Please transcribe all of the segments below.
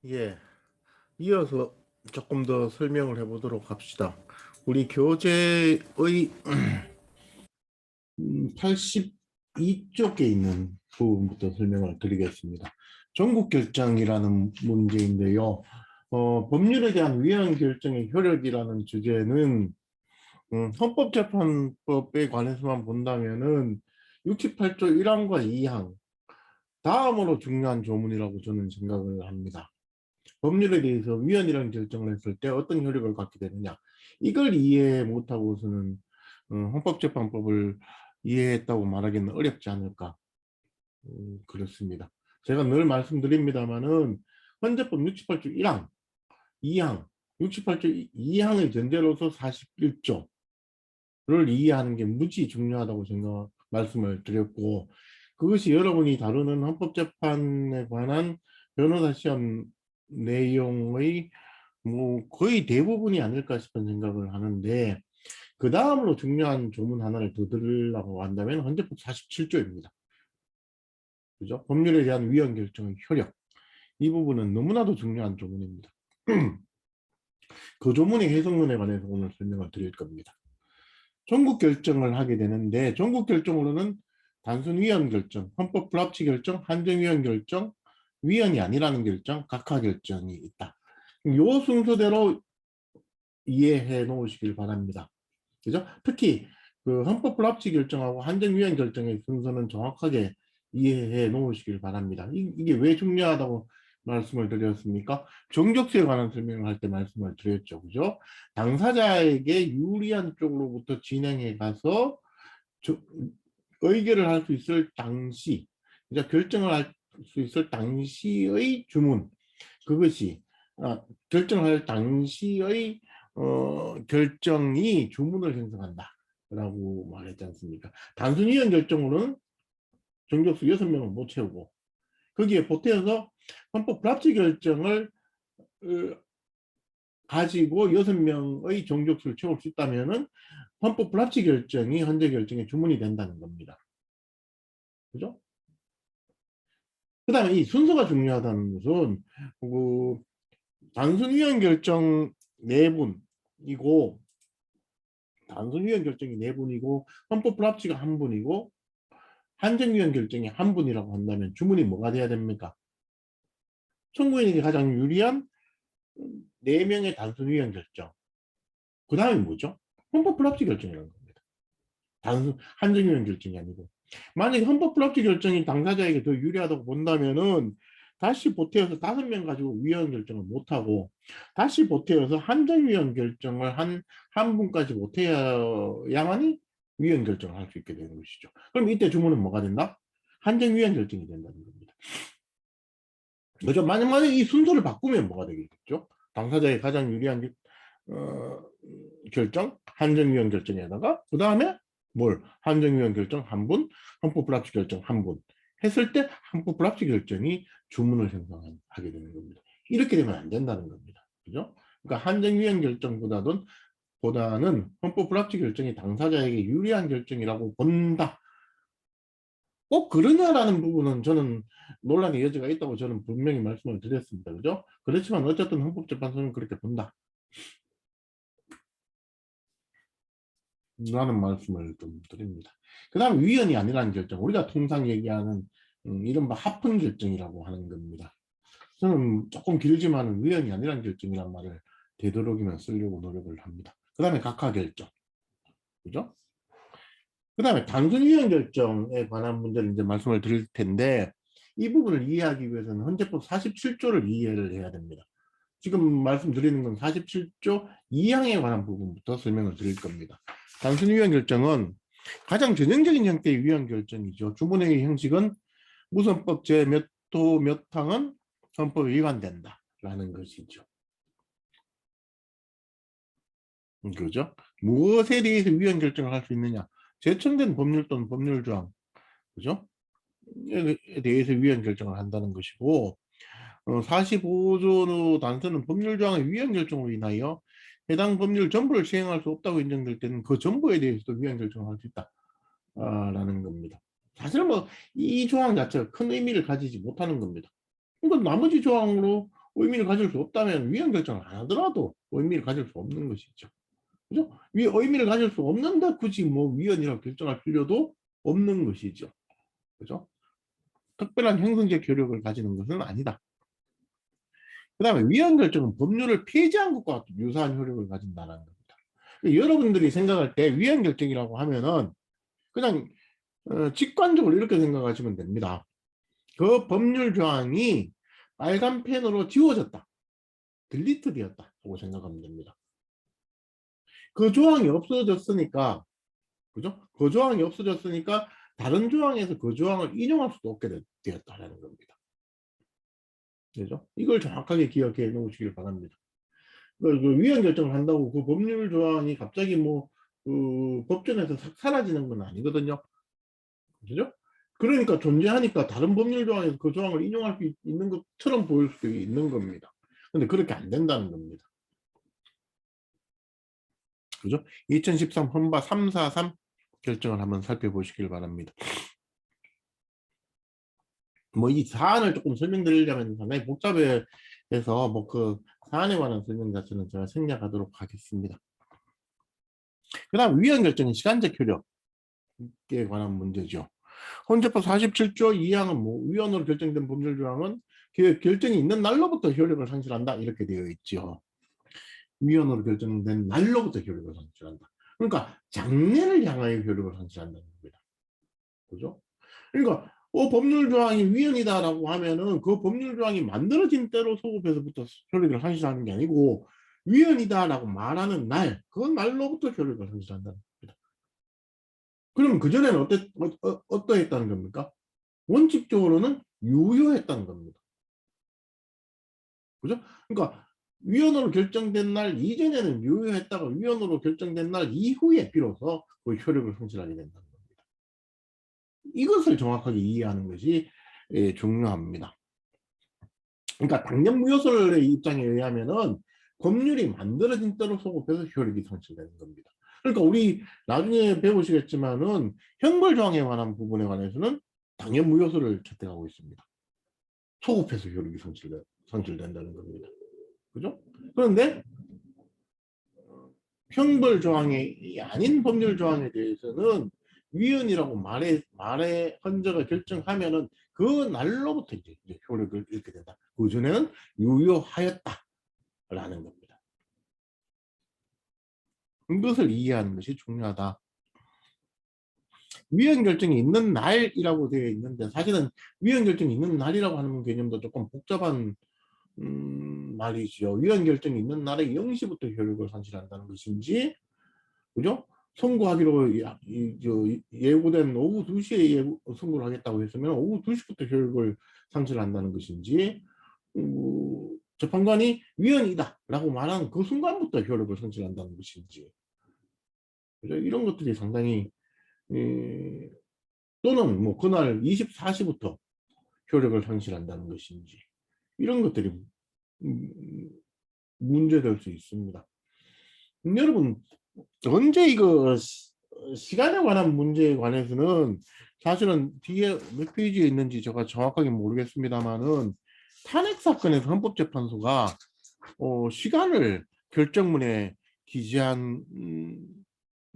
예, 이어서 조금 더 설명을 해보도록 합시다. 우리 교재의 82쪽에 있는 부분부터 설명을 드리겠습니다. 전국 결정이라는 문제인데요. 법률에 대한 위헌 결정의 효력이라는 주제는 헌법재판법에 관해서만 본다면은 68조 1항과 2항 다음으로 중요한 조문이라고 저는 생각을 합니다. 법률에 대해서 위헌이라는 결정을 했을 때 어떤 효력을 갖게 되느냐, 이걸 이해 못하고서는 헌법재판법을 이해했다고 말하기는 어렵지 않을까. 그렇습니다. 제가 늘 말씀드립니다마는 헌재법 68조 1항, 2항, 68조 2항의 전제로서 41조를 이해하는 게 무지 중요하다고 말씀을 드렸고, 그것이 여러분이 다루는 헌법재판에 관한 변호사 시험 내용의 거의 대부분이 아닐까 싶은 생각을 하는데, 그 다음으로 중요한 조문 하나를 더 들으려고 한다면 헌재법 47조입니다. 그죠? 법률에 대한 위헌 결정의 효력. 이 부분은 너무나도 중요한 조문입니다. 그 조문의 해석론에 관해서 오늘 설명을 드릴 겁니다. 전국 결정을 하게 되는데, 전국 결정으로는 단순 위헌 결정, 헌법 불합치 결정, 한정 위헌 결정, 위헌이 아니라는 결정, 각하 결정이 있다. 요 순서대로 이해해 놓으시길 바랍니다. 그죠? 특히 그 헌법 불합치 결정하고 한정 위헌 결정의 순서는 정확하게 이해해 놓으시길 바랍니다. 이게 왜 중요하다고 말씀을 드렸습니까? 정족수에 관한 설명을 할 때 말씀을 드렸죠. 그죠? 당사자에게 유리한 쪽으로부터 진행해 가서 의결을 할 수 있을 당시, 그러니까 결정을 할 수 있을 당시의 주문, 그것이 결정을 할 당시의 결정이 주문을 형성한다 라고 말했지 않습니까? 단순 위헌 결정으로는 정족수 6명을 못 채우고, 거기에 보태어서 헌법 불합치 결정을 가지고 6명의 정족수를 채울 수 있다면은 헌법 불합치 결정이 헌재 결정의 주문이 된다는 겁니다. 그죠? 그 다음에 이 순서가 중요하다는 것은 단순 위헌 결정 4분이고, 단순 위헌 결정이 4분이고 헌법 불합치가 1분이고 한정 위헌 결정이 1분이라고 한다면 주문이 뭐가 돼야 됩니까? 청구인에게 가장 유리한 4명의 단순 위헌 결정. 그 다음에 뭐죠? 헌법 불합치 결정이라는 겁니다. 단순 한정 위헌 결정이 아니고, 만약에 헌법 불합치 결정이 당사자에게 더 유리하다고 본다면은 다시 보태어서 5명 가지고 위헌 결정을 못하고, 다시 보태어서 한정 위헌 결정을 한 분까지 못해야만이 위헌 결정을 할 수 있게 되는 것이죠. 그럼 이때 주문은 뭐가 된다? 한정 위헌 결정이 된다는 겁니다. 그죠? 만약에 이 순서를 바꾸면 뭐가 되겠죠? 당사자의 가장 유리한 어, 결정, 한정위원 결정에다가 그 다음에 한정위원 결정 1분, 헌법 불합치 결정 1분 했을 때 헌법 불합치 결정이 주문을 형성하게 되는 겁니다. 이렇게 되면 안 된다는 겁니다. 그죠? 그러니까 한정위원 결정보다는 헌법 불합치 결정이 당사자에게 유리한 결정이라고 본다. 꼭 그러냐라는 부분은 저는 논란의 여지가 있다고 저는 분명히 말씀을 드렸습니다. 그죠? 그렇지만 어쨌든 헌법재판소는 그렇게 본다 라는 말씀을 좀 드립니다. 그 다음에 위헌이 아니라는 결정, 우리가 통상 얘기하는 이른바 합헌 결정이라고 하는 겁니다. 저는 조금 길지만 위헌이 아니라는 결정이란 말을 되도록이면 쓰려고 노력을 합니다. 그 다음에 각하 결정, 그죠? 그 다음에 단순 위헌 결정에 관한 문제를 이제 말씀을 드릴 텐데, 이 부분을 이해하기 위해서는 헌재법 47조를 이해를 해야 됩니다. 지금 말씀드리는 건 47조 2항에 관한 부분부터 설명을 드릴 겁니다. 단순 위헌 결정은 가장 전형적인 형태의 위헌 결정이죠. 주문의 형식은 무선법 제 몇 호 몇 항은 헌법에 위반된다라는 것이죠. 그죠? 무엇에 대해서 위헌 결정을 할 수 있느냐? 제청된 법률 또는 법률 조항, 그죠? 에 대해서 위헌 결정을 한다는 것이고, 45조 단서는 법률 조항의 위헌 결정으로 인하여 해당 법률 전부를 시행할 수 없다고 인정될 때는 그 전부에 대해서도 위헌 결정을 할 수 있다라는 겁니다. 사실 이 조항 자체가 큰 의미를 가지지 못하는 겁니다. 그러니까 나머지 조항으로 의미를 가질 수 없다면 위헌 결정을 안 하더라도 의미를 가질 수 없는 것이죠. 그죠? 의미를 가질 수 없는데 굳이 뭐 위헌이라고 결정할 필요도 없는 것이죠. 그죠? 특별한 형성적 효력을 가지는 것은 아니다. 그 다음에 위헌 결정은 법률을 폐지한 것과 유사한 효력을 가진다는 겁니다. 여러분들이 생각할 때 위헌 결정이라고 하면은 그냥 직관적으로 이렇게 생각하시면 됩니다. 그 법률 조항이 빨간 펜으로 지워졌다. 딜리트 되었다고 생각하면 됩니다. 그 조항이 없어졌으니까, 그죠? 그 조항이 없어졌으니까 다른 조항에서 그 조항을 인용할 수도 없게 되었다는 겁니다. 그죠? 이걸 정확하게 기억해 놓으시길 바랍니다. 그 위헌 결정을 한다고 그 법률 조항이 갑자기 뭐 법전에서 싹 사라지는 건 아니거든요. 그죠? 그러니까 존재하니까 다른 법률 조항에서 그 조항을 인용할 수 있는 것처럼 보일 수도 있는 겁니다. 근데 그렇게 안 된다는 겁니다. 그죠? 2013 헌바 343 결정을 한번 살펴보시길 바랍니다. 뭐 이 사안을 조금 설명드리려면 상당히 복잡해서 뭐 그 사안에 관한 설명 자체는 제가 생략하도록 하겠습니다. 그 다음 위헌 결정은 시간적 효력에 관한 문제죠. 헌재법 47조 2항은 뭐 위헌으로 결정된 법률 조항은 결정이 있는 날로부터 효력을 상실한다 이렇게 되어 있죠. 위헌으로 결정된 날로부터 효력을 상실한다. 그러니까 장래를 향하여 효력을 상실한다는 겁니다. 그죠? 그러니까 법률 조항이 위헌이다라고 하면은 그 법률 조항이 만들어진 때로 소급해서부터 효력을 상실하는 게 아니고 위헌이다라고 말하는 날, 그 날로부터 효력을 상실한다는 겁니다. 그럼 그전에는 어떠했다는 겁니까? 원칙적으로는 유효했다는 겁니다. 그죠? 그러니까 위헌으로 결정된 날 이전에는 유효했다가 위헌으로 결정된 날 이후에 비로소 그 효력을 상실하게 된다는 겁니다. 이것을 정확하게 이해하는 것이 중요합니다. 그러니까 당연무효설의 입장에 의하면은 법률이 만들어진 때로 소급해서 효력이 상실되는 겁니다. 그러니까 우리 나중에 배우시겠지만은 형벌조항에 관한 부분에 관해서는 당연무효설을 채택하고 있습니다. 소급해서 효력이 상실된다는 겁니다. 그죠? 그런데 형벌 조항이 아닌 법률 조항에 대해서는 위헌이라고 말의 헌재가 결정하면은 그 날로부터 이제 효력을 잃게 된다. 그 전에는 유효하였다라는 겁니다. 이것을 이해하는 것이 중요하다. 위헌 결정이 있는 날이라고 되어 있는데 사실은 위헌 결정이 있는 날이라고 하는 개념도 조금 복잡한 말이죠. 위헌 결정이 있는 날에 0시부터 효력을 상실한다는 것인지, 그죠? 선고하기로 예고된 오후 2시에 선고를 하겠다고 했으면 오후 2시부터 효력을 상실한다는 것인지, 재판관이 위헌이다 라고 말하는 그 순간부터 효력을 상실한다는 것인지, 그죠? 이런 것들이 상당히 또는 뭐 그날 24시부터 효력을 상실한다는 것인지, 이런 것들이 문제될 수 있습니다. 여러분 언제 이거 시간에 관한 문제에 관해서는 사실은 뒤에 몇 페이지에 있는지 제가 정확하게 모르겠습니다만은 탄핵 사건에서 헌법재판소가 시간을 결정문에 기재한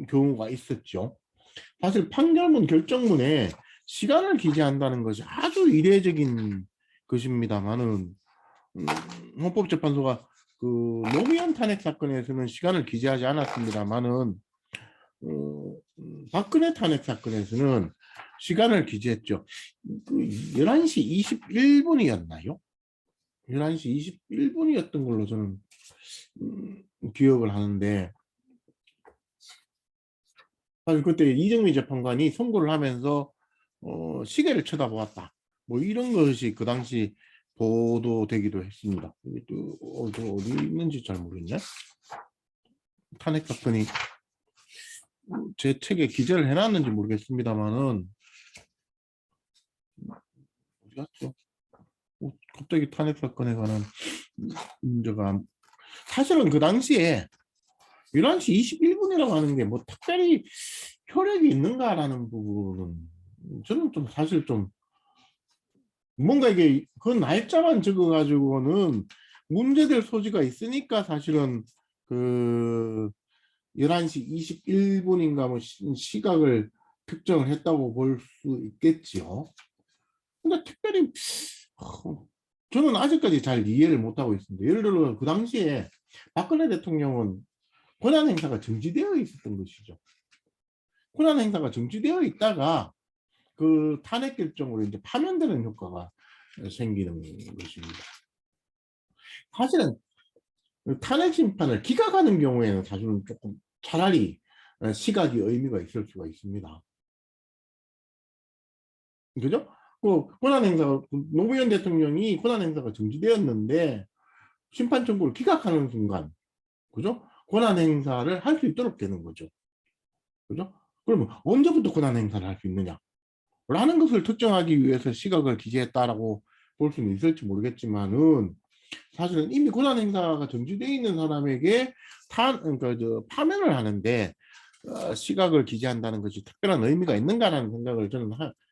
경우가 있었죠. 사실 판결문 결정문에 시간을 기재한다는 것이 아주 이례적인 것입니다만은 헌법재판소가 그 노무현 탄핵 사건에서는 시간을 기재하지 않았습니다만은 박근혜 탄핵 사건에서는 시간을 기재했죠. 그 11시 21분이었나요? 11시 21분이었던 걸로 저는 기억을 하는데, 사실 그때 이정미 재판관이 선고를 하면서 시계를 쳐다보았다. 뭐 이런 것이 그 당시 보도되기도 했습니다. 또 어디 있는지 잘 모르겠네. 탄핵 사건이 제 책에 기재를 해놨는지 모르겠습니다만은 어디 갔죠? 갑자기 탄핵 사건에 관한 문제가 사실은 그 당시에 11시 21분이라고 하는 게 뭐 특별히 효력이 있는가라는 부분은 저는 좀 사실 좀 뭔가 이게 그 날짜만 적어가지고는 문제될 소지가 있으니까 사실은 그 11시 21분인가 뭐 시각을 특정을 했다고 볼 수 있겠지요. 근데 특별히 저는 아직까지 잘 이해를 못하고 있습니다. 예를 들어 그 당시에 박근혜 대통령은 권한 행사가 정지되어 있었던 것이죠. 권한 행사가 정지되어 있다가 그 탄핵 결정으로 이제 파면되는 효과가 생기는 것입니다. 사실은 탄핵 심판을 기각하는 경우에는 사실은 조금 차라리 시각이 의미가 있을 수가 있습니다. 그죠? 그 권한행사가 노무현 대통령이 권한행사가 정지되었는데 심판 청구를 기각하는 순간, 그죠? 권한행사를 할 수 있도록 되는 거죠. 그죠? 그러면 언제부터 권한행사를 할 수 있느냐? 라는 것을 특정하기 위해서 시각을 기재했다라고 볼 수는 있을지 모르겠지만은 사실은 이미 권한행사가 정지되어 있는 사람에게 그러니까 파면을 하는데 시각을 기재한다는 것이 특별한 의미가 있는가라는 생각을 저는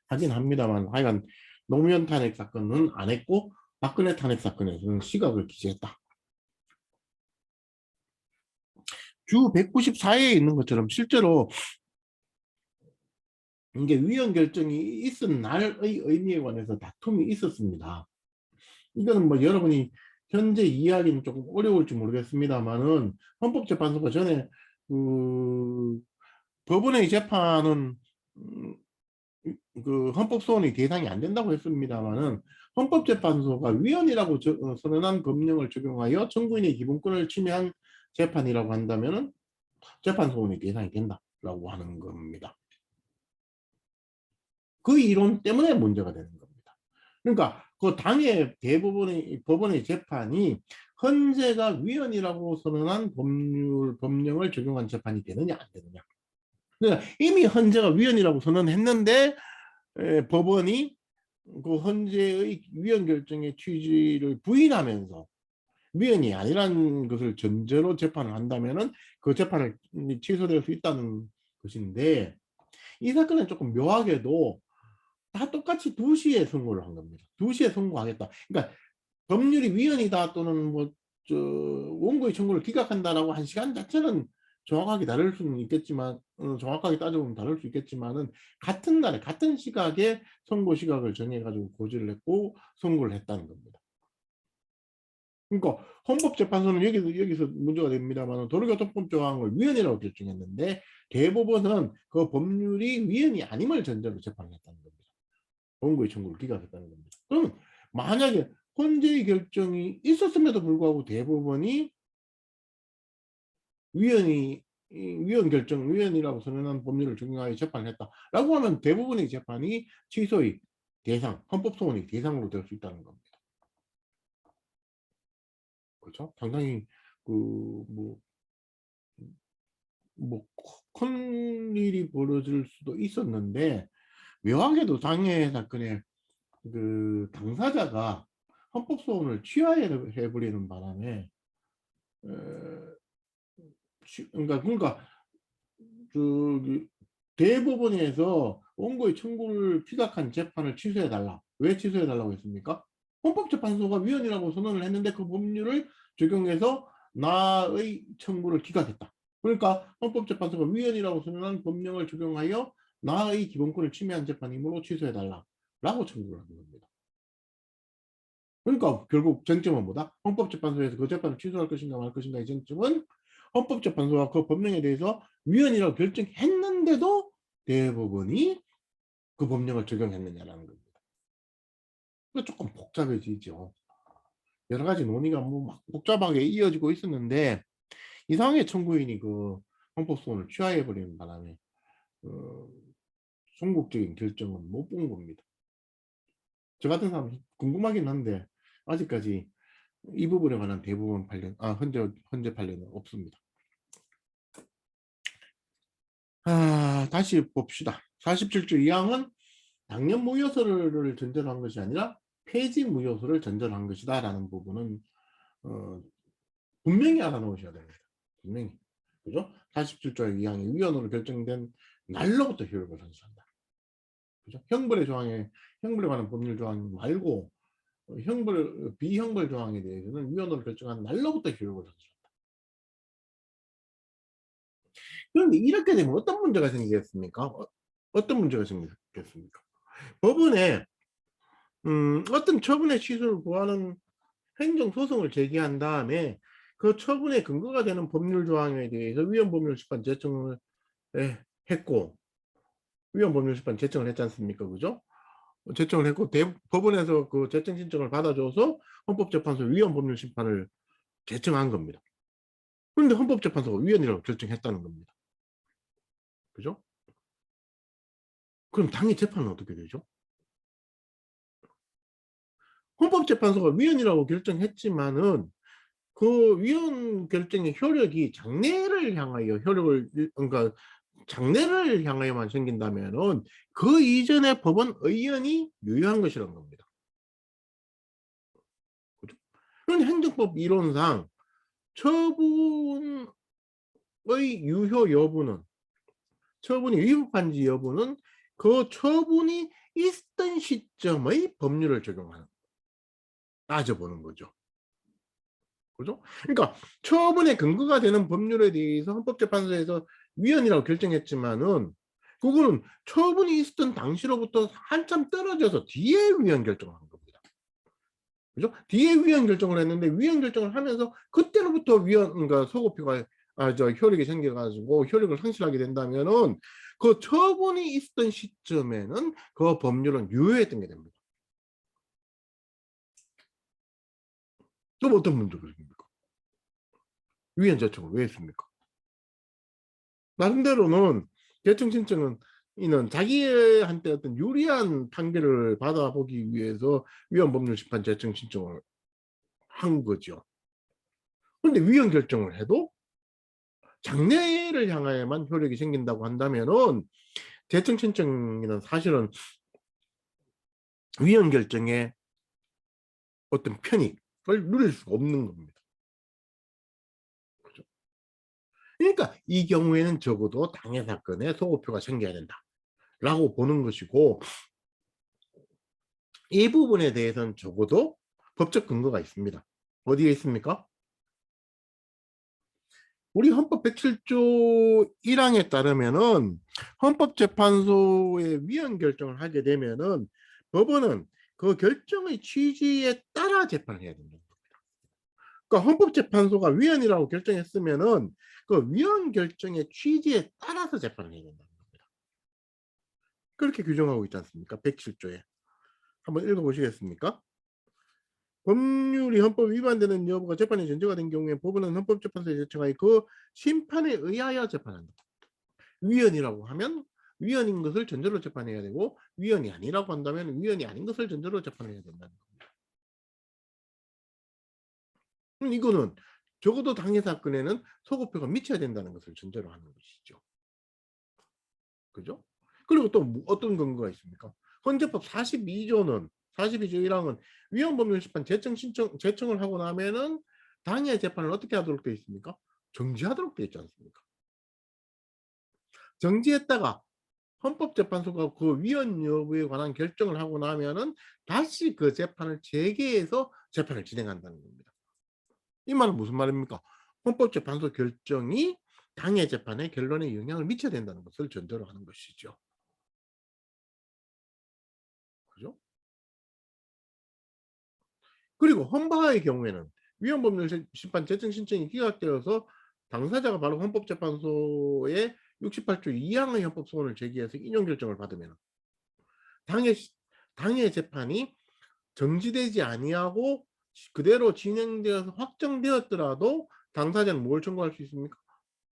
하긴 합니다만 하여간 노무현 탄핵 사건은 안 했고 박근혜 탄핵 사건에서는 시각을 기재했다. 주 194회에 있는 것처럼 실제로 이게 위헌 결정이 있은 날의 의미에 관해서 다툼이 있었습니다. 이거는 뭐 여러분이 현재 이해하기는 조금 어려울지 모르겠습니다만은 헌법재판소가 전에 그 법원의 재판은 그 헌법소원이 대상이 안 된다고 했습니다만은 헌법재판소가 위헌이라고 선언한 법령을 적용하여 청구인의 기본권을 침해한 재판이라고 한다면은 재판소원이 대상이 된다라고 하는 겁니다. 그 이론 때문에 문제가 되는 겁니다. 그러니까 그 당의 대부분의 법원의 재판이 헌재가 위헌이라고 선언한 법령을 적용한 재판이 되느냐 안 되느냐. 그러니까 이미 헌재가 위헌이라고 선언했는데 법원이 그 헌재의 위헌 결정의 취지를 부인하면서 위헌이 아니라는 것을 전제로 재판을 한다면은 그 재판을 취소될 수 있다는 것인데 이 사건은 조금 묘하게도 다 똑같이 2시에 선고를 한 겁니다. 2시에 선고하겠다. 그러니까 법률이 위헌이다 또는 뭐 원고의 청구를 기각한다라고 한 시간 자체는 정확하게 다를 수는 있겠지만 정확하게 따져보면 다를 수 있겠지만은 같은 날에 같은 시각에 선고 시각을 정해가지고 고지를 했고 선고를 했다는 겁니다. 그러니까 헌법재판소는 여기서 문제가 됩니다만 도로교통법 조항을 위헌이라고 결정했는데 대법원은 그 법률이 위헌이 아님을 전제로 재판을 했다는 겁니다. 원고의 청구를 기각했다는 겁니다. 그러면 만약에 헌재의 결정이 있었음에도 불구하고 대법원이 위헌이라고 선언한 법률을 적용하여 재판을 했다라고 하면 대부분의 재판이 취소의 대상, 헌법소원의 대상으로 될 수 있다는 겁니다. 그렇죠? 상당히 큰 일이 벌어질 수도 있었는데 묘하게도 장애 사건의 그 당사자가 헌법소원을 취하해버리는 바람에 그러니까 저기 대법원에서 원고의 청구를 기각한 재판을 취소해달라. 왜 취소해달라고 했습니까? 헌법재판소가 위헌이라고 선언을 했는데 그 법률을 적용해서 나의 청구를 기각했다. 그러니까 헌법재판소가 위헌이라고 선언한 법령을 적용하여 나의 기본권을 침해한 재판이므로 취소해달라. 라고 청구를 한 겁니다. 그러니까 결국 쟁점은 뭐다? 헌법재판소에서 그 재판을 취소할 것인가 말 것인가의 쟁점은 헌법재판소가 그 법령에 대해서 위헌이라고 결정했는데도 대법원이 그 법령을 적용했느냐라는 겁니다. 그 조금 복잡해지죠. 여러 가지 논의가 막 복잡하게 이어지고 있었는데 이 상황에 청구인이 그 헌법소원을 취하해버리는 바람에 송국적인 결정은 못 본 겁니다. 저 같은 사람 궁금하긴 한데 아직까지 이 부분에 관한 대부분 판례, 헌재 판례는 없습니다. 다시 봅시다. 47조 2항은 당년 무효서를 전제로 한 것이 아니라 폐지 무효서를 전제로 한 것이다 라는 부분은 분명히 알아놓으셔야 됩니다. 분명히. 그죠? 47조 2항이 위헌으로 결정된 날로부터 효력을 선수한다. 그죠? 형벌에 관한 법률 조항 말고 비형벌 조항에 대해서는 위헌으로 결정한 날로부터 효력을 상실한다. 그런데 이렇게 되면 어떤 문제가 생기겠습니까? 어떤 문제가 생기겠습니까? 법원에 어떤 처분의 취소를 구하는 행정소송을 제기한 다음에 그 처분의 근거가 되는 법률 조항에 대해서 위헌법률심판 제청을 했고, 위헌법률심판 제청을 했지 않습니까? 그죠? 제청을 했고, 법원에서 그 제청 신청을 받아줘서 헌법재판소 위헌법률심판을 제청한 겁니다. 그런데 헌법재판소가 위헌이라고 결정했다는 겁니다. 그죠? 그럼 당의 재판은 어떻게 되죠? 헌법재판소가 위헌이라고 결정했지만은 그 위헌 결정의 효력이 장래를 향하여 그러니까 장래를 향하여만 생긴다면은 그 이전의 법원 의연이 유효한 것이라는 겁니다. 그죠? 그런데 행정법 이론상 처분의 유효 여부는, 처분이 위법한지 여부는 그 처분이 있던 시점의 법률을 적용하는, 따져보는 거죠. 그죠? 그러니까 처분의 근거가 되는 법률에 대해서 헌법재판소에서 위헌이라고 결정했지만은 그거는 처분이 있었던 당시로부터 한참 떨어져서 뒤에 위헌 결정을 한 겁니다. 그죠? 뒤에 위헌 결정을 했는데 위헌 결정을 하면서 그때로부터 그러니까 소급표가 효력이 생겨가지고 효력을 상실하게 된다면은 그 처분이 있었던 시점에는 그 법률은 유효했던 게 됩니다. 그럼 어떤 문제가 생깁니까? 위헌 제청을 왜 했습니까? 나름대로는 대청 신청은 이는 자기한테 어떤 유리한 판결을 받아보기 위해서 위헌법률심판 제청 신청을 한 거죠. 그런데 위헌 결정을 해도 장래를 향하여만 효력이 생긴다고 한다면은 대청 신청은 사실은 위헌 결정의 어떤 편익을 누릴 수가 없는 겁니다. 그죠? 그러니까 이 경우에는 적어도 당해 사건에 소급표가 생겨야 된다라고 보는 것이고, 이 부분에 대해서는 적어도 법적 근거가 있습니다. 어디에 있습니까? 우리 헌법 107조 1항에 따르면은 헌법재판소의 위헌 결정을 하게 되면은 법원은 그 결정의 취지에 따라 재판을 해야 된다. 그러니까 헌법재판소가 위헌이라고 결정했으면은 그 위헌 결정의 취지에 따라서 재판을 해야 된다는 겁니다. 그렇게 규정하고 있지 않습니까? 107조에. 한번 읽어보시겠습니까? 법률이 헌법 위반되는 여부가 재판의 전제가 된 경우에 법원은 헌법재판소에 제청하여 그 심판에 의하여 재판한다. 위헌이라고 하면 위헌인 것을 전제로 재판해야 되고, 위헌이 아니라고 한다면 위헌이 아닌 것을 전제로 재판해야 된다는 겁니다. 이거는 적어도 당해 사건에는 소급표가 미쳐야 된다는 것을 전제로 하는 것이죠. 그죠? 그리고 또 어떤 근거가 있습니까? 헌재법 42조 1항은 위헌법률심판 제청을 하고 나면은 당해 재판을 어떻게 하도록 되어 있습니까? 정지하도록 되어 있지 않습니까? 정지했다가 헌법재판소가 그 위헌 여부에 관한 결정을 하고 나면은 다시 그 재판을 재개해서 재판을 진행한다는 겁니다. 이 말은 무슨 말입니까? 헌법재판소 결정이 당해 재판의 결론에 영향을 미쳐야 된다는 것을 전제로 하는 것이죠. 그죠? 그리고 헌바의 경우에는 위헌법률심판 제청 신청이 기각되어서 당사자가 바로 헌법재판소의 68조 2항의 헌법소원을 제기해서 인용 결정을 받으면 당해 재판이 정지되지 아니하고 그대로 진행되어서 확정되었더라도 당사자는 뭘 청구할 수 있습니까?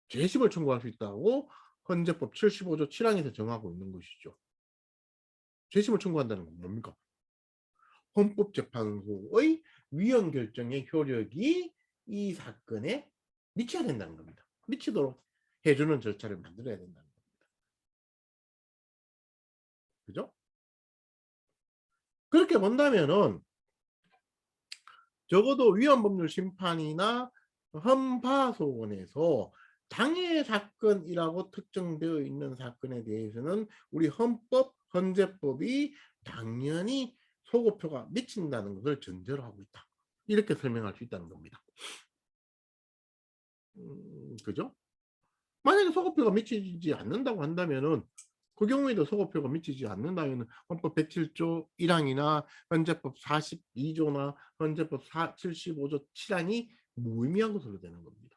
재심을 청구할 수 있다고 헌재법 75조 7항에서 정하고 있는 것이죠. 재심을 청구한다는 건 뭡니까? 헌법재판소의 위헌 결정의 효력이 이 사건에 미쳐야 된다는 겁니다. 미치도록 해주는 절차를 만들어야 된다는 겁니다. 그죠? 그렇게 본다면은 적어도 위헌법률 심판이나 헌파소원에서 당해 사건이라고 특정되어 있는 사건에 대해서는 우리 헌재법이 당연히 소급표가 미친다는 것을 전제로 하고 있다. 이렇게 설명할 수 있다는 겁니다. 그죠? 만약에 소급표가 미치지 않는다고 한다면은 그 경우에도 소급표가 미치지 않는다면 헌법 107조 1항이나 헌재법 42조나 헌재법 75조 7항이 무의미한 것으로 되는 겁니다.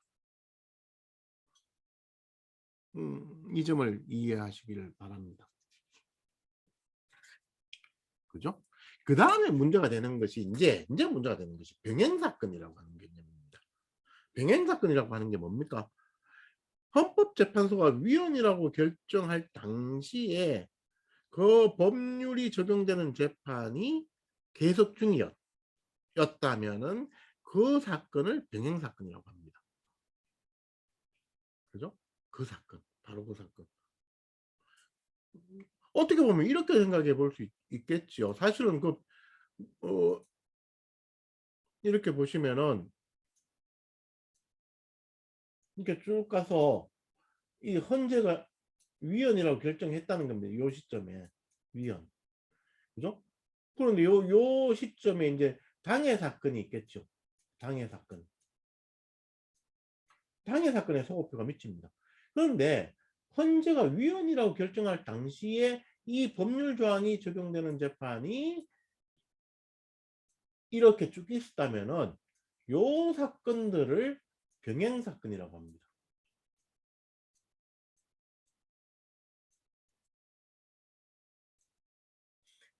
이 점을 이해하시기를 바랍니다. 그죠? 그 다음에 문제가 되는 것이 이제 문제가 되는 것이 병행사건이라고 하는 개념입니다. 병행사건이라고 하는 게 뭡니까? 헌법재판소가 위헌이라고 결정할 당시에 그 법률이 적용되는 재판이 계속 중이었다면은 그 사건을 병행사건이라고 합니다. 그죠? 그 사건, 바로 그 사건. 어떻게 보면 이렇게 생각해 볼 수 있겠죠. 사실은 이렇게 보시면은 이렇게 쭉 가서 이 헌재가 위헌이라고 결정했다는 겁니다. 이 시점에 위헌. 그죠? 그런데 요 시점에 이제 당해 사건이 있겠죠. 당해 사건. 당해 사건에 소급표가 미칩니다. 그런데 헌재가 위헌이라고 결정할 당시에 이 법률 조항이 적용되는 재판이 이렇게 쭉 있었다면은 요 사건들을 병행 사건이라고 합니다.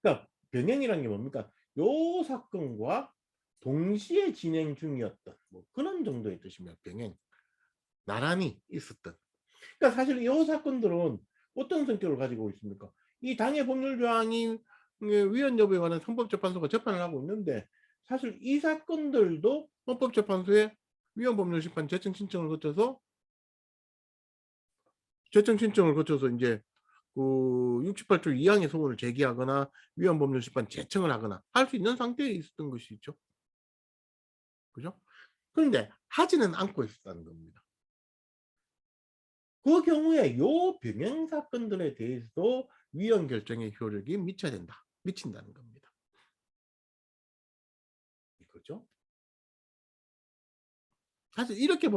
그러니까 병행이라는 게 뭡니까? 요 사건과 동시에 진행 중이었던 뭐 그런 정도의 뜻이며 병행. 나란히 있었던. 그러니까 사실 이 사건들은 어떤 성격을 가지고 있습니까? 이 당해 법률 조항이 위헌 여부에 관한 헌법재판소가 재판을 하고 있는데 사실 이 사건들도 헌법재판소에 위헌 법률 심판 재청 신청을 거쳐서 이제 그 68조 2항의 소원을 제기하거나 위헌 법률 심판 재청을 하거나 할 수 있는 상태에 있었던 것이죠. 그죠? 그런데 하지는 않고 있었다는 겁니다. 그 경우에 요 병행 사건들에 대해서도 위헌 결정의 효력이 미친다는 겁니다. 그죠? 사실 이렇게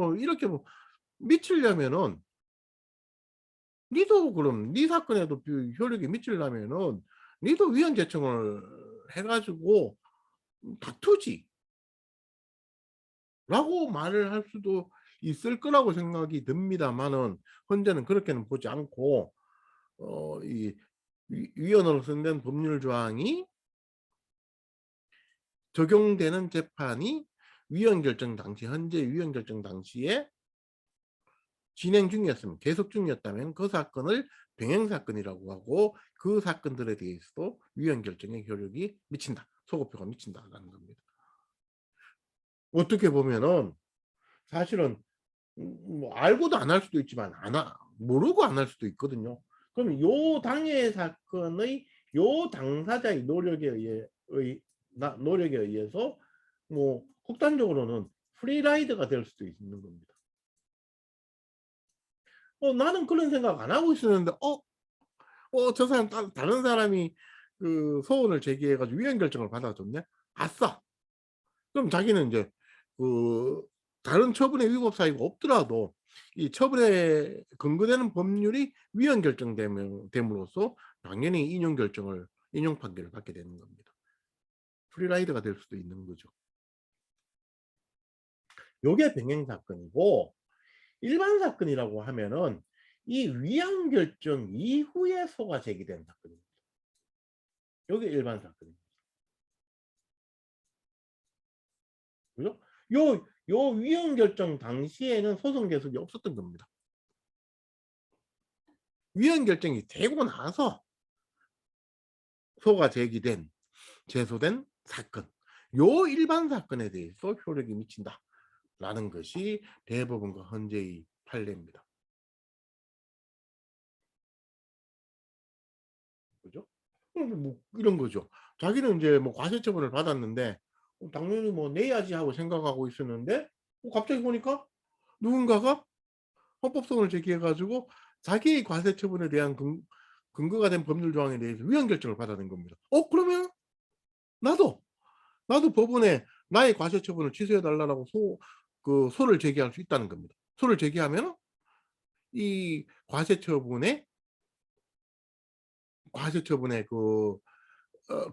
미치려면은 니도 그럼 니 사건에도 효력이 미치려면은 니도 위헌 재청을 해가지고 다투지 라고 말을 할 수도 있을 거라고 생각이 듭니다만은 헌재는 그렇게는 보지 않고 이 위헌으로 선된 법률 조항이 적용되는 재판이 위헌 결정 당시 헌재 위헌 결정 당시에 진행 중이었으면 계속 중이었다면 그 사건을 병행 사건이라고 하고 그 사건들에 대해서도 위헌 결정의 효력이 미친다. 소급표가 미친다라는 겁니다. 어떻게 보면은 사실은 뭐 알고도 안 할 수도 있지만 모르고 안 할 수도 있거든요. 그럼 요 당해 사건의 요 당사자의 노력에 의해서 뭐 극단적으로는 프리라이드가 될 수도 있는 겁니다. 나는 그런 생각 안 하고 있었는데 저 사람 다른 사람이 그 소원을 제기해가지고 위헌 결정을 받아줬네. 아싸. 그럼 자기는 이제 그 다른 처분의 위법 사유가 없더라도 이 처분에 근거되는 법률이 위헌 결정됨으로써 당연히 인용 판결을 받게 되는 겁니다. 프리라이드가 될 수도 있는 거죠. 요게 병행 사건이고 일반 사건이라고 하면은 이 위헌 결정 이후에 소가 제기된 사건입니다. 요게 일반 사건입니다. 그죠? 요 위헌 결정 당시에는 소송 계속이 없었던 겁니다. 위헌 결정이 되고 나서 소가 제소된 사건, 요 일반 사건에 대해서 효력이 미친다라는 것이 대법원과 헌재의 판례입니다. 그죠? 뭐 이런 거죠. 자기는 이제 뭐 과세처분을 받았는데 당연히 뭐 내야지 하고 생각하고 있었는데 갑자기 보니까 누군가가 헌법소원을 제기해가지고 자기의 과세처분에 대한 근거가 된 법률 조항에 대해서 위헌 결정을 받아낸 겁니다. 그러면 나도 법원에 나의 과세 처분을 취소해 달라고 소를 제기할 수 있다는 겁니다. 소를 제기하면 이 과세 처분의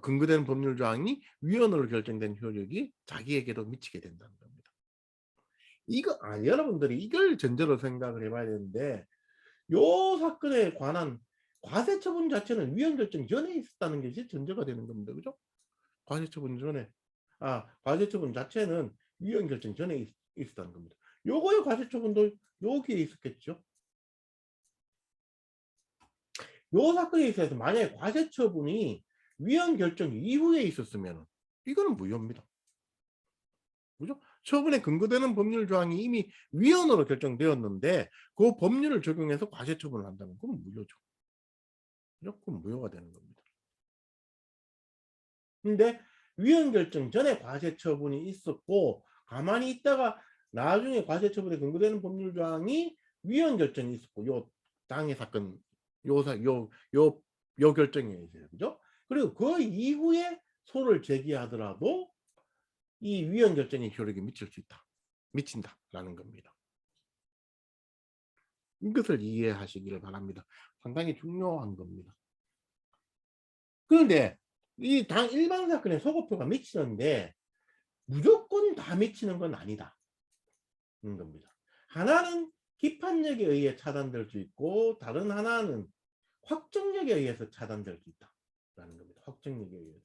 근거되는 법률 조항이 위헌으로 결정된 효력이 자기에게도 미치게 된다는 겁니다. 여러분들이 이걸 전제로 생각을 해봐야 되는데, 요 사건에 관한 과세 처분 자체는 위헌 결정 전에 있었다는 것이 전제가 되는 겁니다. 그죠? 과세 처분 전에, 과세 처분 자체는 위헌 결정 전에 있었다는 겁니다. 요거의 과세 처분도 여기에 있었겠죠. 요 사건에 있어서 만약에 과세 처분이 위헌 결정 이후에 있었으면 이거는 무효입니다. 그죠? 처분에 근거되는 법률 조항이 이미 위헌으로 결정되었는데 그 법률을 적용해서 과세 처분을 한다면 그건 무효죠. 그죠? 그건 무효가 되는 겁니다. 근데 위헌 결정 전에 과세 처분이 있었고 가만히 있다가 나중에 과세 처분에 근거되는 법률 조항이 위헌 결정이 있었고, 요 당해 사건 요 결정에 있어요. 그죠? 그리고 그 이후에 소를 제기하더라도 이 위헌 결정의 효력이 미친다라는 겁니다. 이것을 이해하시기를 바랍니다. 상당히 중요한 겁니다. 그런데 이 일반 사건에 소급표가 미치는데 무조건 다 미치는 건 아니다. 는 겁니다. 하나는 기판력에 의해 차단될 수 있고 다른 하나는 확정력에 의해서 차단될 수 있다라는 겁니다. 확정력에 의해서.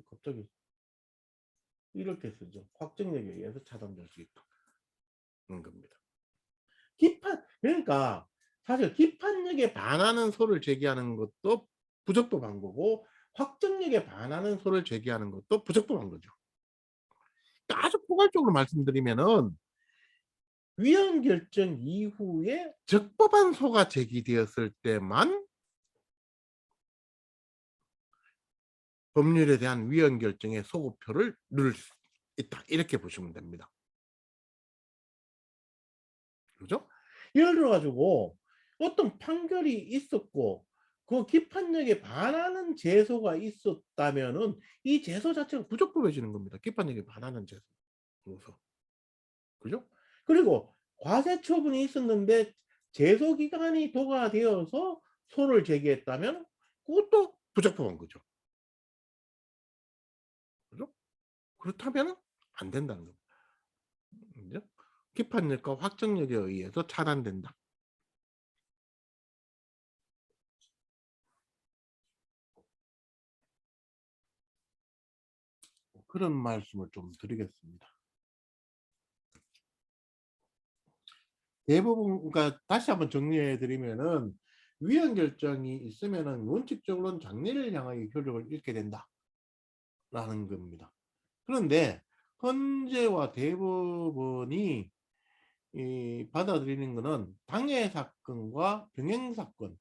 갑자기 이렇게 쓰죠. 확정력에 의해서 차단될 수 있다는 겁니다. 그러니까 사실 기판력에 반하는 소를 제기하는 것도 부적법한 거고 확정력에 반하는 소를 제기하는 것도 부적법한 거죠. 아주 포괄적으로 말씀드리면은 위헌 결정 이후에 적법한 소가 제기되었을 때만 법률에 대한 위헌 결정의 소급표를 누를 수 있다. 이렇게 보시면 됩니다. 그죠? 예를 들어 가지고 어떤 판결이 있었고 그 기판력에 반하는 제소가 있었다면은 이 제소 자체가 부적법해지는 겁니다. 기판력에 반하는 제소로서. 그죠? 그리고 과세 처분이 있었는데 제소 기간이 도과되어서 소를 제기했다면 그것도 부적법한 거죠. 그죠? 그렇다면 안 된다는 겁니다. 그죠? 기판력과 확정력에 의해서 차단된다. 그런 말씀을 좀 드리겠습니다. 대부분, 그러니까 다시 한번 정리해 드리면은 위헌 결정이 있으면은 원칙적으로는 장래를 향하여 효력을 잃게 된다라는 겁니다. 그런데 헌재와 대법원이 받아들이는 것은 당해 사건과 병행 사건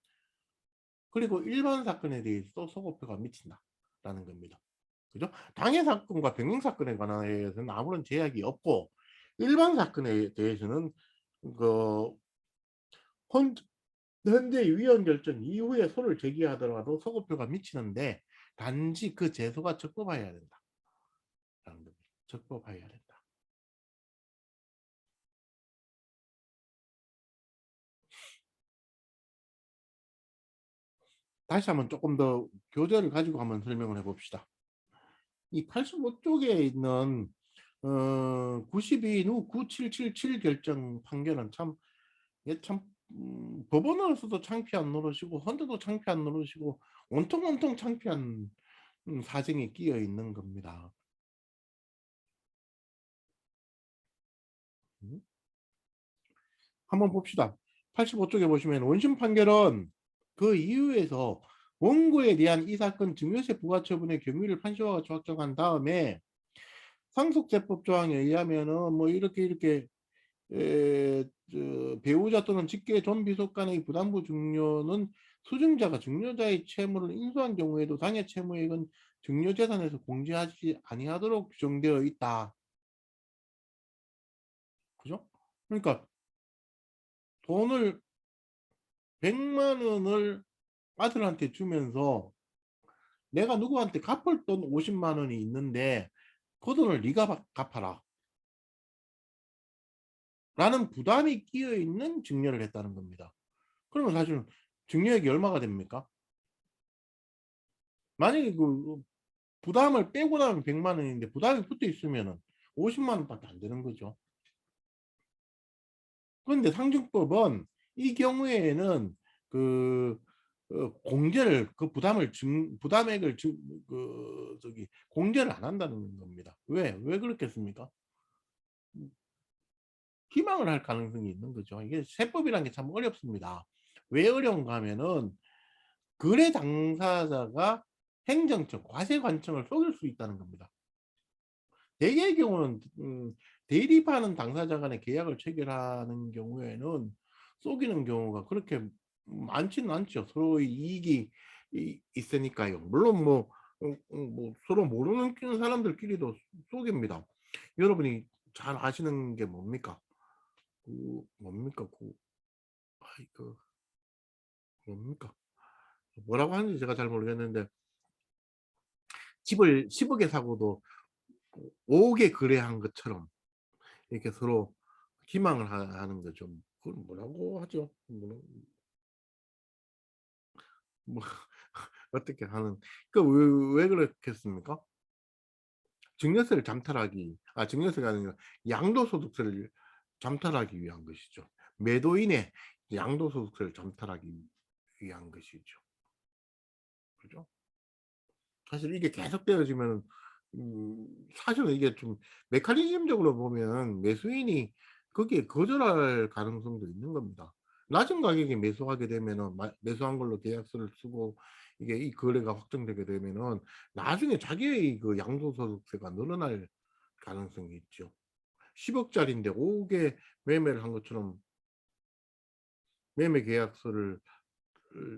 그리고 일반 사건에 대해서 소급표가 미친다라는 겁니다. 그죠? 당해 사건과 병행 사건에 관해서는 아무런 제약이 없고 일반 사건에 대해서는 그 현재 위헌 결정 이후에 소를 제기하더라도 소급표가 미치는데 단지 그 제소가 적법하여야 된다라는 겁니다. 적법하여야 된다. 다시 한번 조금 더 교재를 가지고 한번 설명을 해봅시다. 이 85쪽에 있는 92 9777 결정 판결은 참 법원으로서도 창피한 노릇이고 헌재도 창피한 노릇이고 온통 창피한 사정이 끼어 있는 겁니다. 한번 봅시다. 85쪽에 보시면 원심 판결은 그 이유에서 원고에 대한 이 사건 증여세 부과처분의 경위를 판시화가 확정한 다음에 상속세법 조항에 의하면은 뭐 이렇게 배우자 또는 직계 존비속 간의 부담부 증여는 수증자가 증여자의 채무를 인수한 경우에도 당해 채무액은 증여재산에서 공제하지 아니하도록 규정되어 있다. 그죠? 그러니까 돈을 100만 원을 아들한테 주면서 내가 누구한테 갚을 돈 50만 원이 있는데 그 돈을 네가 갚아라 라는 부담이 끼어 있는 증여를 했다는 겁니다. 그러면 사실 증여액이 얼마가 됩니까? 만약에 그 부담을 빼고 나면 100만 원인데 부담이 붙어 있으면은 50만 원밖에 안 되는 거죠. 그런데 상증법은 이 경우에는 그 공제를 그 부담액을 공제를 안 한다는 겁니다. 왜 그렇겠습니까? 희망을 할 가능성이 있는 거죠. 이게 세법이라는 게 참 어렵습니다. 왜 어려운가 하면은 거래 당사자가 행정처, 과세관청을 속일 수 있다는 겁니다. 대개의 경우는 대립하는 당사자 간의 계약을 체결하는 경우에는 속이는 경우가 그렇게 많지는 않죠. 서로의 이익이 있으니까요. 물론 뭐 서로 모르는 사람들끼리도 속입니다. 여러분이 잘 아시는 게 뭡니까? 뭡니까? 그 뭡니까? 뭐라고 하는지 제가 잘 모르겠는데 집을 10억에 사고도 5억에 거래한 것처럼 이렇게 서로 희망을 하는 거죠. 그걸 뭐라고 하죠? 뭐 어떻게 하는 왜 그렇겠습니까? 증여세가 아니라 양도소득세를 잠탈하기 위한 것이죠. 매도인의 양도소득세를 잠탈하기 위한 것이죠. 그죠? 사실 이게 계속되어지면 사실은 이게 좀 메커니즘적으로 보면 매수인이 거기에 거절할 가능성도 있는 겁니다. 낮은 가격에 매수하게 되면은 매수한 걸로 계약서를 쓰고 이게 이 거래가 확정되게 되면은 나중에 자기의 그 양도소득세가 늘어날 가능성이 있죠. 10억짜리인데 5억에 매매를 한 것처럼 매매 계약서를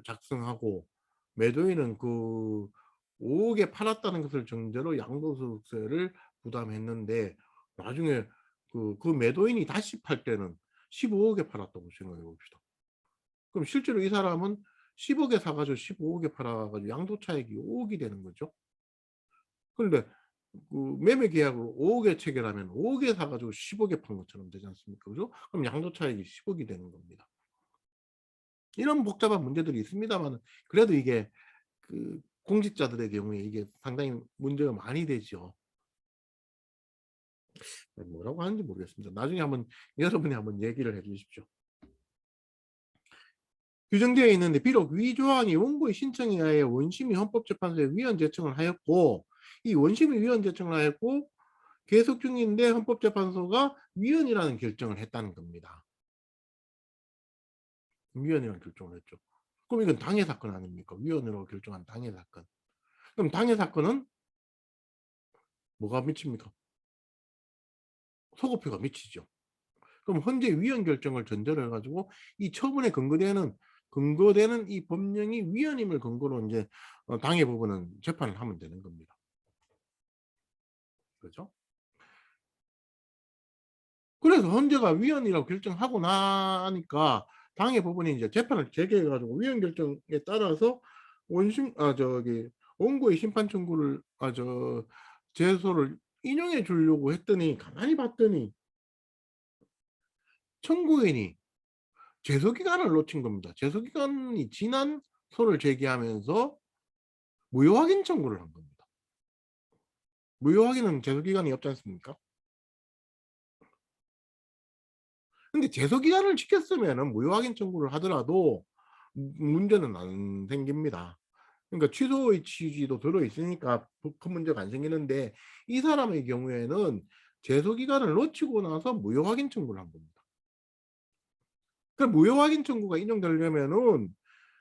작성하고 매도인은 그 5억에 팔았다는 것을 전제로 양도소득세를 부담했는데 나중에 그 매도인이 다시 팔 때는 15억에 팔았다고 생각해 봅시다. 그럼 실제로 이 사람은 10억에 사가지고 15억에 팔아가지고 양도차익이 5억이 되는 거죠. 그런데 그 매매 계약을 5억에 체결하면 5억에 사가지고 10억에 판 것처럼 되지 않습니까? 그죠? 그럼 양도차익이 10억이 되는 겁니다. 이런 복잡한 문제들이 있습니다만 그래도 이게 그 공직자들의 경우에 이게 상당히 문제가 많이 되죠. 뭐라고 하는지 모르겠습니다. 나중에 한번 여러분이 한번 얘기를 해 주십시오. 규정되어 있는데 비록 위 조항이 원고의 신청에 의하여 원심이 헌법재판소에 위헌 제청을 하였고 이 원심이 위헌 제청을 하였고 계속 중인데 헌법재판소가 위헌이라는 결정을 했다는 겁니다. 위헌이라는 결정을 했죠. 그럼 이건 당해 사건 아닙니까? 위헌으로 결정한 당해 사건. 그럼 당해 사건은 뭐가 미칩니까? 소급표가 미치죠. 그럼 헌재 위헌 결정을 전제로 해가지고 이 처분에 근거되는 이 법령이 위헌임을 근거로 이제 당해 부분은 재판을 하면 되는 겁니다. 그렇죠? 그래서 헌재가 위헌이라고 결정하고 나니까 당해 부분이 이제 재판을 재개해가지고 위헌 결정에 따라서 원고의 심판 청구를 제소를 인용해 주려고 했더니 가만히 봤더니 청구인이 제소기간을 놓친 겁니다. 제소기간이 지난 소를 제기하면서 무효 확인 청구를 한 겁니다. 무효 확인은 제소기간이 없지 않습니까? 근데 제소기간을 지켰으면은 무효 확인 청구를 하더라도 문제는 안 생깁니다. 그러니까 취소의 취지도 들어 있으니까 큰 문제가 안 생기는데 이 사람의 경우에는 제소기간을 놓치고 나서 무효 확인 청구를 한 겁니다. 그 무효 확인 청구가 인용되려면은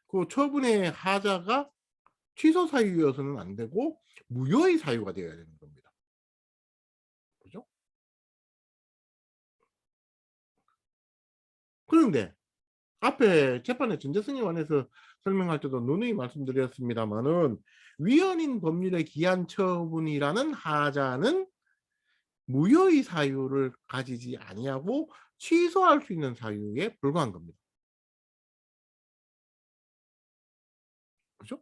그 처분의 하자가 취소 사유여서는 안 되고 무효의 사유가 되어야 되는 겁니다. 그죠? 그런데 앞에 재판의 전제성에 관해서 설명할 때도 누누이 말씀드렸습니다마는 위헌인 법률의 기한 처분이라는 하자는 무효의 사유를 가지지 아니하고 취소할 수 있는 사유에 불과한 겁니다. 그죠?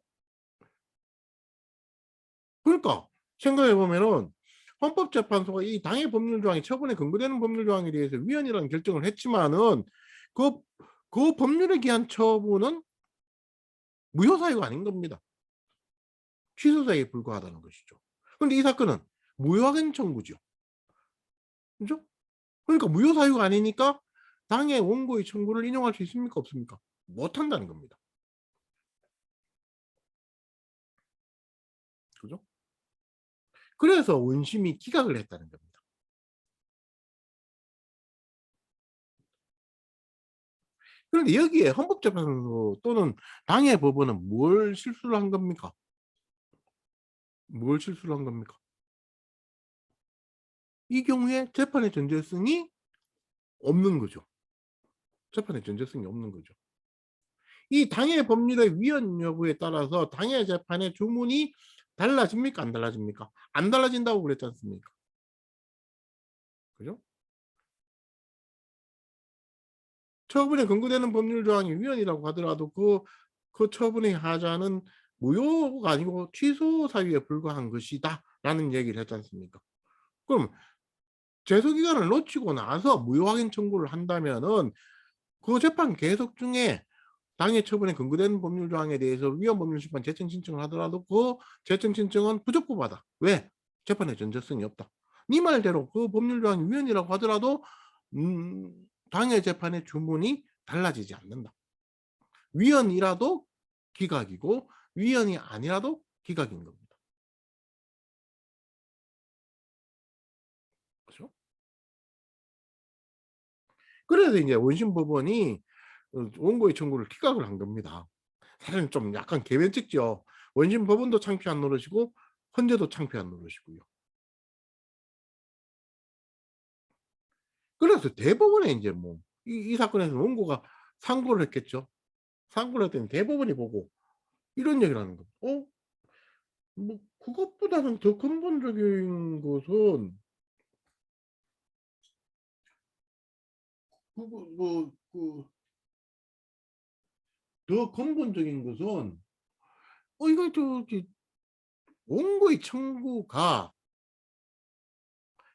그러니까 생각해 보면은 헌법재판소가 이 당해 법률 조항이 처분에 근거되는 법률 조항에 대해서 위헌이라는 결정을 했지만은 그, 그 법률에 기한 처분은 무효 사유가 아닌 겁니다. 취소 사유에 불과하다는 것이죠. 그런데 이 사건은 무효확인 청구죠. 그죠? 그러니까 무효 사유가 아니니까 당해 원고의 청구를 인용할 수 있습니까? 없습니까? 못 한다는 겁니다. 그죠? 그래서 원심이 기각을 했다는 겁니다. 그런데 여기에 헌법재판소 또는 당해 법원은 뭘 실수를 한 겁니까? 뭘 실수를 한 겁니까? 이 경우에 재판의 전제성이 없는 거죠. 재판의 전제성이 없는 거죠. 이 당해 법률의 위헌 여부에 따라서 당해 재판의 주문이 달라집니까? 안 달라집니까? 안 달라진다고 그랬지 않습니까? 그죠? 처분에 근거되는 법률 조항이 위헌이라고 하더라도 그 처분의 하자는 무효가 아니고 취소 사유에 불과한 것이다 라는 얘기를 했지 않습니까? 그럼 제소기간을 놓치고 나서 무효 확인 청구를 한다면은 그 재판 계속 중에 당해 처분에 근거되는 법률 조항에 대해서 위헌 법률 심판 재청 신청을 하더라도 그 재청 신청은 부적법하다. 왜? 재판의 전제성이 없다. 네 말대로 그 법률 조항이 위헌이라고 하더라도 당해 재판의 주문이 달라지지 않는다. 위헌이라도 기각이고 위헌이 아니라도 기각인 겁니다. 그렇죠? 그래서 이제 원심 법원이 원고의 청구를 기각을 한 겁니다. 사실은 좀 약간 개변찍죠. 원심 법원도 창피한 노릇이고 헌재도 창피한 노릇이고요. 그래서 대법원에 이제 뭐 이 사건에서 원고가 상고를 했겠죠. 상고를 했더니 대법원이 보고 이런 얘기를 하는 거예요. 뭐 그것보다는 더 근본적인 것은 더 근본적인 것은 이거 저기 원고의 청구가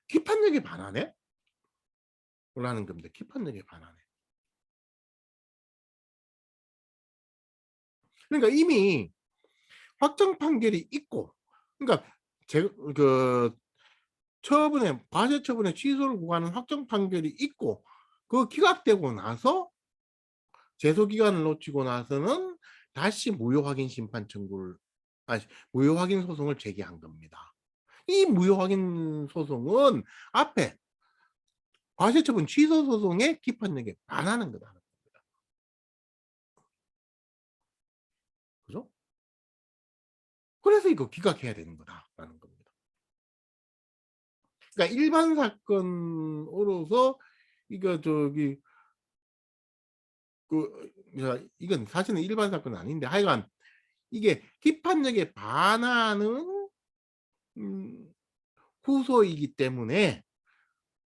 기판력에 반하네? 라는 겁니다. 기판력에 반하네. 그러니까 이미 확정 판결이 있고, 그러니까 그 처분에 과세 처분에 취소를 구하는 확정 판결이 있고 그 기각되고 나서 제소 기간을 놓치고 나서는 다시 무효 확인 심판 청구를 무효 확인 소송을 제기한 겁니다. 이 무효 확인 소송은 앞에 과세 처분 취소 소송의 기판력에 반하는 거다. 그죠? 그래서 이거 기각해야 되는 거다라는 겁니다. 그러니까 일반 사건으로서 이거 저기 이건 사실은 일반 사건은 아닌데 하여간 이게 기판력에 반하는 음, 후소이기 때문에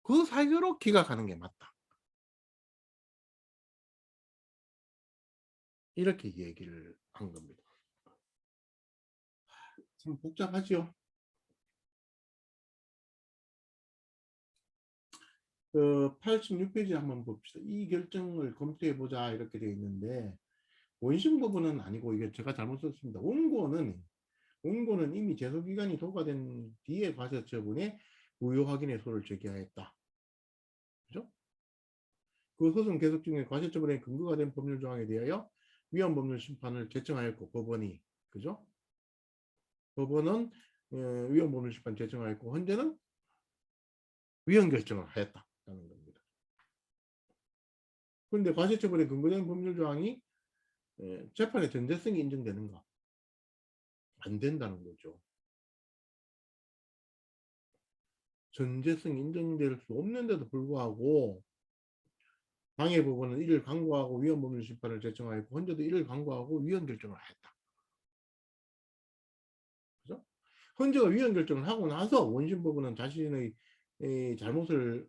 그 사유로 기각하는 게 맞다. 이렇게 얘기를 한 겁니다. 참 복잡하죠. 86페이지 한번 봅시다. 이 결정을 검토해 보자 이렇게 되어 있는데 원심 부분은 아니고 이게 제가 잘못 썼습니다. 원고는 이미 제소기간이 도과된 뒤에 과세 처분에 무효 확인의 소를 제기하였다. 그죠? 그 소송 계속 중에 과세 처분에 근거가 된 법률 조항에 대하여 위헌 법률 심판을 제청하였고 법원이 그죠? 법원은 위헌 법률 심판 제청하였고 헌재는 위헌 결정을 하였다라는 겁니다. 그런데 과세 처분에 근거된 법률 조항이 재판의 전제성이 인정되는가? 안 된다는 거죠. 전제성이 인정될 수 없는데도 불구하고 당해 법원은 이를 강구하고 위헌 법률 심판을 제청하였고 헌재도 이를 강구하고 위헌 결정을 하였다. 그죠? 헌재가 위헌 결정을 하고 나서 원심 법원은 자신의 잘못을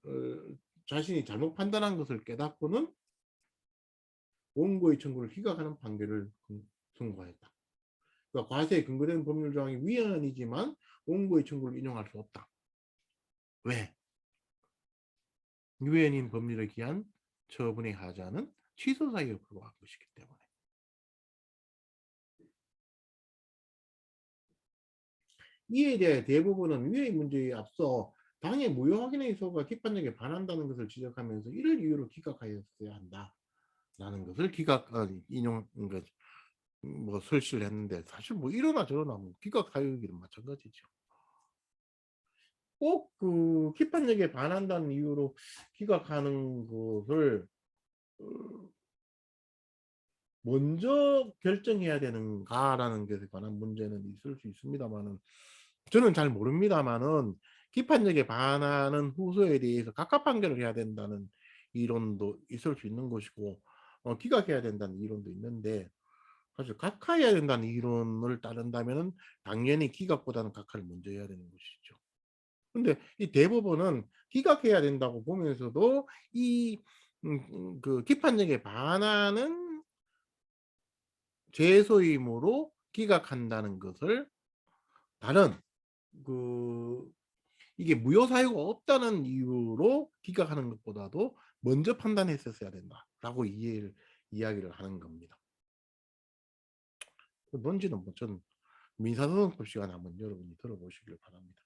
자신이 잘못 판단한 것을 깨닫고는 원고의 청구를 기각하는 판결을 선고하였다. 그러니까 과세에 근거된 법률 조항이 위헌이지만 원고의 청구를 인용할 수 없다. 왜? 위헌인 법률에 기한 처분의 하자는 취소 사유에 불과한 것이기 때문에. 이에 대해 대부분은 위의 문제에 앞서 당의 무효 확인의 소가 기판력에 반한다는 것을 지적하면서 이를 이유로 기각하였어야 한다라는 것을 인용 뭐 설치를 했는데, 사실 뭐 이러나 저러나 뭐 기각 사유이기는 마찬가지죠. 꼭 그 기판력에 반한다는 이유로 기각하는 것을 먼저 결정해야 되는가라는 것에 관한 문제는 있을 수 있습니다만은, 저는 잘 모릅니다만은 기판력에 반하는 후소에 대해서 각각 판결을 해야 된다는 이론도 있을 수 있는 것이고, 기각해야 된다는 이론도 있는데, 사실 각하해야 된다는 이론을 따른다면은 당연히 기각보다는 각하를 먼저 해야 되는 것이죠. 근데 이 대법원은 기각해야 된다고 보면서도 이 그 기판력에 반하는 제소임으로 기각한다는 것을 다른 그 이게 무효 사유가 없다는 이유로 기각하는 것보다도 먼저 판단했었어야 된다라고 이야기를 하는 겁니다. 뭔지는 뭐 전 민사소송법 시간에 한번 여러분이 들어보시길 바랍니다.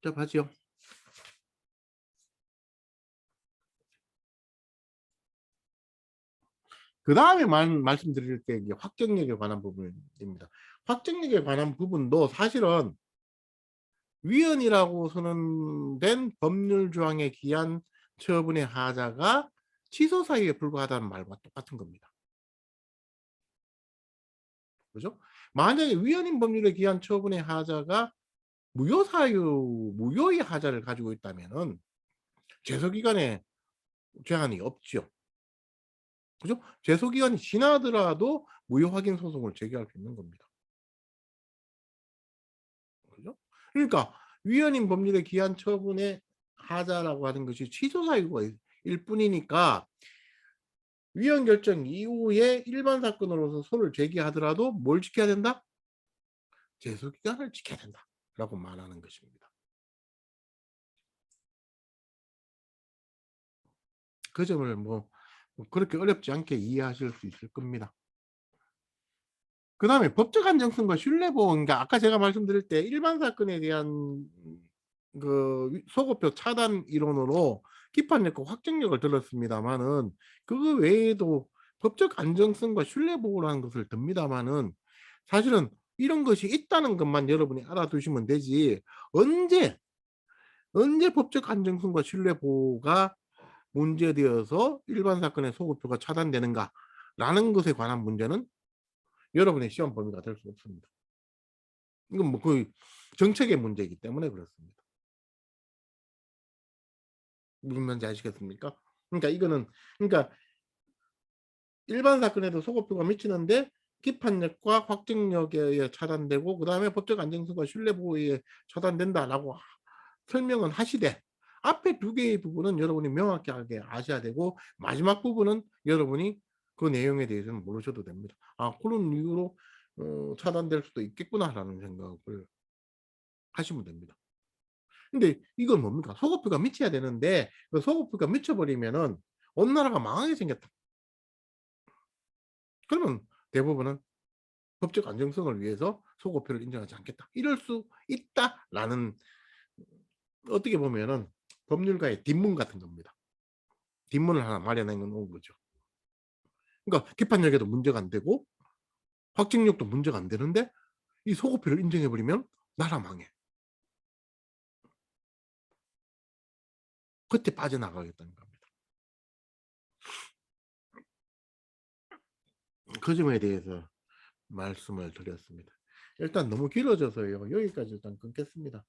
자, 봐지요. 그 다음에 말씀드릴 게 이제 확정력에 관한 부분입니다. 확정력에 관한 부분도 사실은 위헌이라고 선언된 법률 조항에 기한 처분의 하자가 취소 사유에 불과하다는 말과 똑같은 겁니다. 그죠? 만약에 위헌인 법률에 기한 처분의 하자가 무효의 하자를 가지고 있다면은 제소기간에 제한이 없죠. 그죠? 제소기간이 지나더라도 무효 확인 소송을 제기할 수 있는 겁니다. 그죠? 그러니까 위헌인 법률에 기한 처분의 하자라고 하는 것이 취소 사유가 일 뿐이니까 위헌 결정 이후에 일반 사건으로서 소를 제기하더라도 뭘 지켜야 된다? 제소기간을 지켜야 된다라고 말하는 것입니다. 그 점을 뭐 그렇게 어렵지 않게 이해하실 수 있을 겁니다. 그 다음에 법적 안정성과 신뢰보호, 그러니까 아까 제가 말씀드릴 때 일반 사건에 대한 그 소급표 차단 이론으로 기판력과 확정력을 들었습니다만은, 그거 외에도 법적 안정성과 신뢰보호라는 것을 듭니다만은, 사실은 이런 것이 있다는 것만 여러분이 알아두시면 되지, 언제 법적 안정성과 신뢰보호가 문제되어서 일반 사건의 소급표가 차단되는가라는 것에 관한 문제는 여러분의 시험 범위가 될 수 없습니다. 이건 뭐 거의 정책의 문제이기 때문에 그렇습니다. 무슨 말인지 아시겠습니까? 그러니까 이거는, 그러니까 일반 사건에도 소급표가 미치는데 기판력과 확정력에 의해 차단되고, 그 다음에 법적 안정성과 신뢰보호에 의해 차단된다라고 설명은 하시되, 앞에 두 개의 부분은 여러분이 명확하게 아셔야 되고, 마지막 부분은 여러분이 그 내용에 대해서는 모르셔도 됩니다. 아, 그런 이유로 차단될 수도 있겠구나라는 생각을 하시면 됩니다. 근데 이건 뭡니까? 소급표가 미쳐야 되는데 그 소급표가 미쳐버리면은 어느 나라가 망하게 생겼다. 그러면 대부분은 법적 안정성을 위해서 소급표를 인정하지 않겠다, 이럴 수 있다라는, 어떻게 보면은 법률가의 뒷문 같은 겁니다. 뒷문을 하나 마련해 놓은 거죠. 그러니까 기판력에도 문제가 안 되고 확증력도 문제가 안 되는데 이 소급표를 인정해 버리면 나라 망해. 그때 빠져나가겠다는 겁니다. 그 점에 대해서 말씀을 드렸습니다. 일단 너무 길어져서요, 여기까지 일단 끊겠습니다.